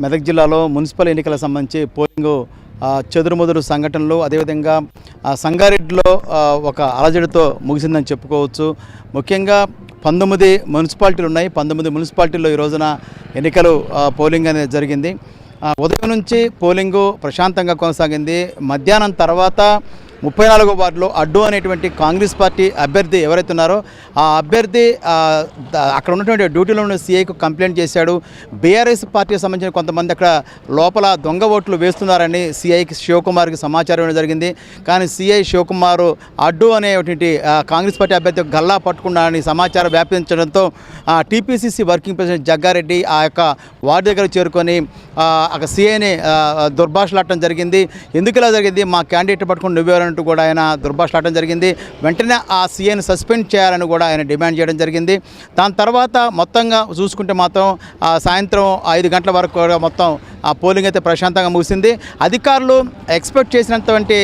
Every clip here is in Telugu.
మెదక్ జిల్లాలో మున్సిపల్ ఎన్నికలకు సంబంధించి పోలింగ్ చెదురుమదురు సంఘటనలు అదేవిధంగా సంగారెడ్డిలో ఒక అలజడితో ముగిసిందని చెప్పుకోవచ్చు. ముఖ్యంగా 19 మున్సిపాలిటీలు ఉన్నాయి. 19 మున్సిపాలిటీల్లో ఈ రోజున ఎన్నికలు పోలింగ్ అనేది జరిగింది. ఉదయం నుంచి పోలింగు ప్రశాంతంగా కొనసాగింది. మధ్యాహ్నం తర్వాత 34వ వార్డులో అడ్డు అనేటువంటి కాంగ్రెస్ పార్టీ అభ్యర్థి ఎవరైతే ఉన్నారో ఆ అభ్యర్థి అక్కడ ఉన్నటువంటి డ్యూటీలో ఉన్న సీఐకు కంప్లైంట్ చేశాడు. బీఆర్ఎస్ పార్టీకి సంబంధించిన కొంతమంది అక్కడ లోపల దొంగ ఓట్లు వేస్తున్నారని సీఐకి శివకుమార్కి సమాచారం ఇవ్వడం జరిగింది. కానీ సీఐ శివకుమార్ అడ్డు అనేటువంటి కాంగ్రెస్ పార్టీ అభ్యర్థి గల్లా పట్టుకున్నారని సమాచారం వ్యాపించడంతో టీపీసీసీ వర్కింగ్ ప్రెసిడెంట్ జగ్గారెడ్డి ఆ యొక్క వార్డు దగ్గర చేరుకొని అక్కడ సీఐని దుర్భాషలాడటం జరిగింది. ఎందుకు ఇలా జరిగింది, మా క్యాండిడేట్ పట్టుకుని నువ్వెవరంటూ కూడా ఆయన దుర్భాషలాడటం జరిగింది. వెంటనే ఆ సీఐని సస్పెండ్ చేయాలని కూడా ఆయన డిమాండ్ చేయడం జరిగింది. దాని తర్వాత మొత్తంగా చూసుకుంటే మాత్రం సాయంత్రం 5 గంటల వరకు కూడా మొత్తం ఆ పోలింగ్ అయితే ప్రశాంతంగా ముగిసింది. అధికారులు ఎక్స్పెక్ట్ చేసినంతవంటి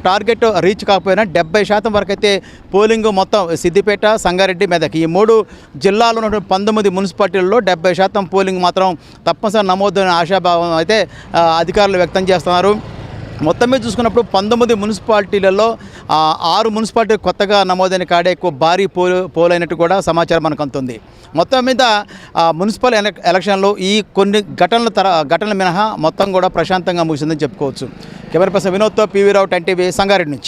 టార్గెట్ రీచ్ కాకపోయినా 70% వరకు అయితే పోలింగ్ మొత్తం సిద్దిపేట, సంగారెడ్డి, మెదక్ ఈ 3 జిల్లాలో ఉన్నటువంటి 19 మున్సిపాలిటీల్లో 70% పోలింగ్ మాత్రం తప్పనిసరి నమోదైన ఆశాభావం అయితే అధికారులు వ్యక్తం చేస్తున్నారు. మొత్తం మీద చూసుకున్నప్పుడు 19 మున్సిపాలిటీలలో 6 మున్సిపాలిటీ కొత్తగా నమోదైన కాడే ఎక్కువ భారీ పోలైనట్టు కూడా సమాచారం మనకు అందుతుంది. మొత్తం మీద మున్సిపల్ ఎలక్షన్లో ఈ కొన్ని ఘటనలు మినహా మొత్తం కూడా ప్రశాంతంగా ముగిసిందని చెప్పుకోవచ్చు. కెమెరా పర్సన్ వినోద్తో పివి రావు, 10 టీవీ, సంగారెడ్డి నుంచి.